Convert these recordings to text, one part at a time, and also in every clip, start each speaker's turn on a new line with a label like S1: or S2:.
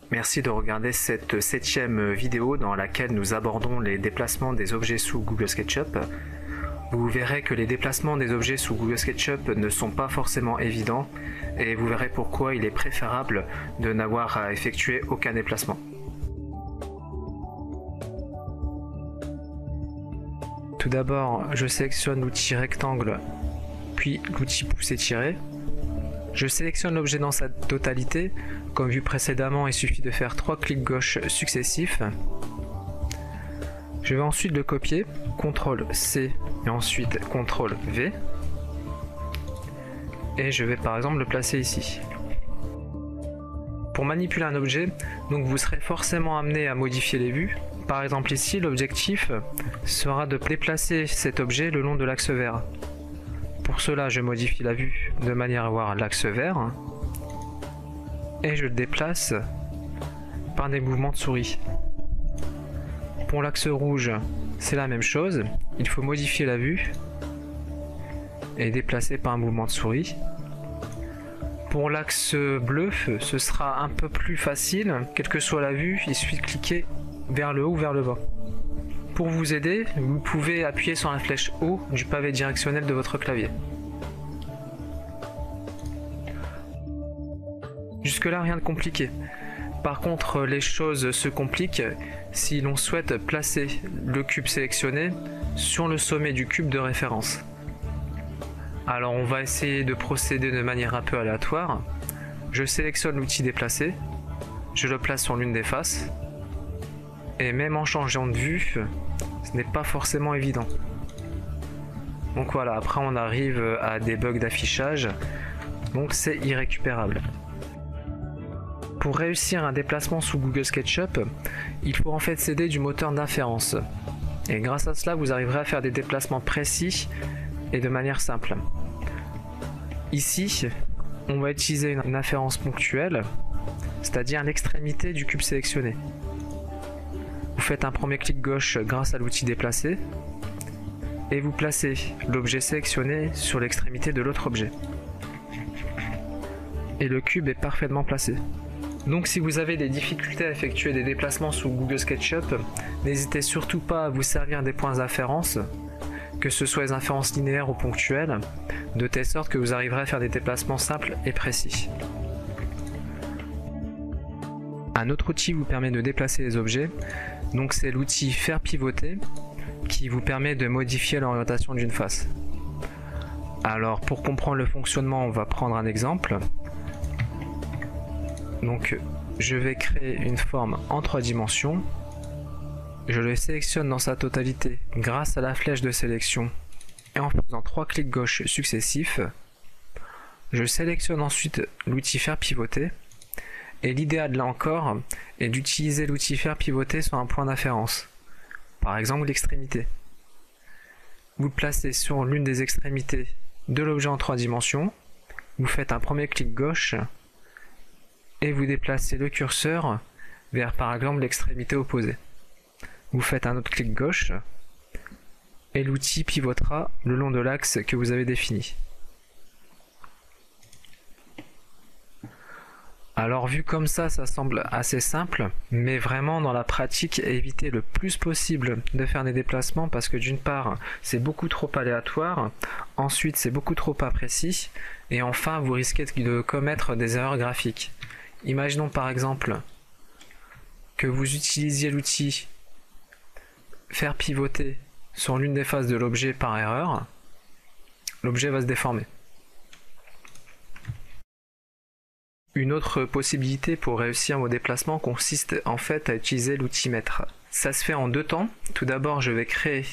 S1: Merci de regarder cette 7e vidéo dans laquelle nous abordons les déplacements des objets sous Google SketchUp. Vous verrez que les déplacements des objets sous Google SketchUp ne sont pas forcément évidents et vous verrez pourquoi il est préférable de n'avoir à effectuer aucun déplacement. Tout d'abord, je sélectionne l'outil rectangle, puis l'outil pousser-tirer. Je sélectionne l'objet dans sa totalité. Comme vu précédemment, il suffit de faire 3 clics gauche successifs. Je vais ensuite le copier, CTRL-C et ensuite CTRL-V. Et je vais par exemple le placer ici. Pour manipuler un objet, donc vous serez forcément amené à modifier les vues. Par exemple ici, l'objectif sera de déplacer cet objet le long de l'axe vert. Pour cela, je modifie la vue de manière à avoir l'axe vert et je le déplace par des mouvements de souris. Pour l'axe rouge, c'est la même chose. Il faut modifier la vue et déplacer par un mouvement de souris. Pour l'axe bleu, ce sera un peu plus facile. Quelle que soit la vue, il suffit de cliquer vers le haut ou vers le bas. Pour vous aider, vous pouvez appuyer sur la flèche haut du pavé directionnel de votre clavier. Jusque là, rien de compliqué. Par contre, les choses se compliquent si l'on souhaite placer le cube sélectionné sur le sommet du cube de référence. Alors on va essayer de procéder de manière un peu aléatoire. Je sélectionne l'outil déplacer, je le place sur l'une des faces, et même en changeant de vue, ce n'est pas forcément évident. Donc voilà, après on arrive à des bugs d'affichage, donc c'est irrécupérable. Pour réussir un déplacement sous Google SketchUp, il faut en fait s'aider du moteur d'inférence. Et grâce à cela, vous arriverez à faire des déplacements précis et de manière simple. Ici, on va utiliser une inférence ponctuelle, c'est-à-dire l'extrémité du cube sélectionné. Vous faites un premier clic gauche grâce à l'outil déplacer et vous placez l'objet sélectionné sur l'extrémité de l'autre objet. Et le cube est parfaitement placé. Donc si vous avez des difficultés à effectuer des déplacements sous Google SketchUp, n'hésitez surtout pas à vous servir des points d'inférence, que ce soit les inférences linéaires ou ponctuelles, de telle sorte que vous arriverez à faire des déplacements simples et précis. Un autre outil vous permet de déplacer les objets, donc c'est l'outil faire pivoter qui vous permet de modifier l'orientation d'une face. Alors pour comprendre le fonctionnement, on va prendre un exemple. Donc je vais créer une forme en 3 dimensions. Je le sélectionne dans sa totalité grâce à la flèche de sélection et en faisant 3 clics gauche successifs. Je sélectionne ensuite l'outil faire pivoter. Et l'idéal là encore est d'utiliser l'outil faire pivoter sur un point d'inférence, par exemple l'extrémité. Vous le placez sur l'une des extrémités de l'objet en 3 dimensions, vous faites un premier clic gauche et vous déplacez le curseur vers par exemple l'extrémité opposée. Vous faites un autre clic gauche et l'outil pivotera le long de l'axe que vous avez défini. Alors vu comme ça semble assez simple, mais vraiment dans la pratique, évitez le plus possible de faire des déplacements parce que d'une part, c'est beaucoup trop aléatoire, ensuite c'est beaucoup trop imprécis, et enfin vous risquez de commettre des erreurs graphiques. Imaginons par exemple que vous utilisiez l'outil faire pivoter sur l'une des faces de l'objet par erreur, l'objet va se déformer. Une autre possibilité pour réussir vos déplacements consiste en fait à utiliser l'outil mètre. Ça se fait en 2 temps. Tout d'abord, je vais créer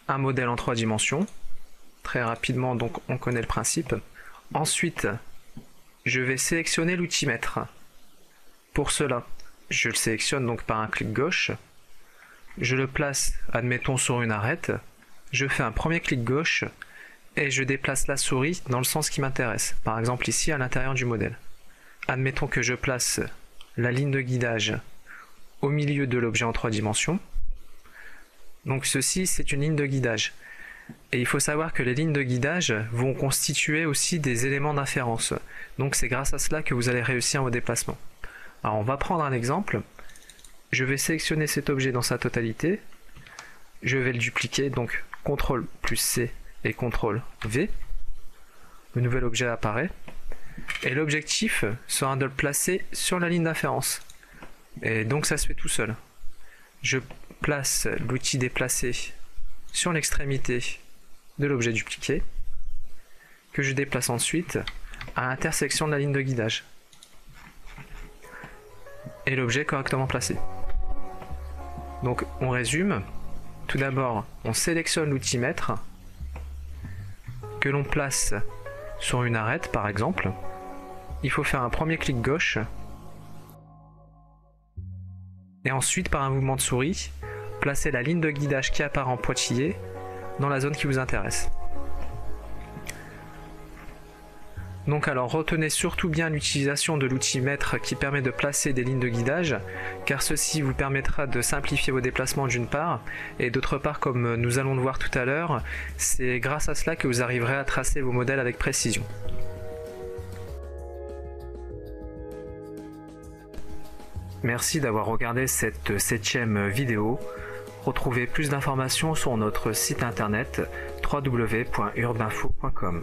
S1: un modèle en 3 dimensions. Très rapidement, donc on connaît le principe. Ensuite, je vais sélectionner l'outil mètre. Pour cela, je le sélectionne donc par un clic gauche. Je le place, admettons, sur une arête. Je fais un premier clic gauche et je déplace la souris dans le sens qui m'intéresse, par exemple ici à l'intérieur du modèle. Admettons que je place la ligne de guidage au milieu de l'objet en 3 dimensions. Donc ceci, c'est une ligne de guidage. Et il faut savoir que les lignes de guidage vont constituer aussi des éléments d'inférence. Donc c'est grâce à cela que vous allez réussir vos déplacements. Alors on va prendre un exemple. Je vais sélectionner cet objet dans sa totalité. Je vais le dupliquer, donc CTRL plus C et CTRL V. Le nouvel objet apparaît. Et l'objectif sera de le placer sur la ligne d'inférence. Et donc ça se fait tout seul. Je place l'outil déplacer sur l'extrémité de l'objet dupliqué, que je déplace ensuite à l'intersection de la ligne de guidage. Et l'objet est correctement placé. Donc on résume. Tout d'abord, on sélectionne l'outil mètre, que l'on place sur une arête par exemple. Il faut faire un premier clic gauche, et ensuite par un mouvement de souris, placer la ligne de guidage qui apparaît en pointillé dans la zone qui vous intéresse. Donc alors retenez surtout bien l'utilisation de l'outil mètre qui permet de placer des lignes de guidage, car ceci vous permettra de simplifier vos déplacements d'une part, et d'autre part, comme nous allons le voir tout à l'heure, c'est grâce à cela que vous arriverez à tracer vos modèles avec précision. Merci d'avoir regardé cette 7e vidéo. Retrouvez plus d'informations sur notre site internet www.urbinfo.com.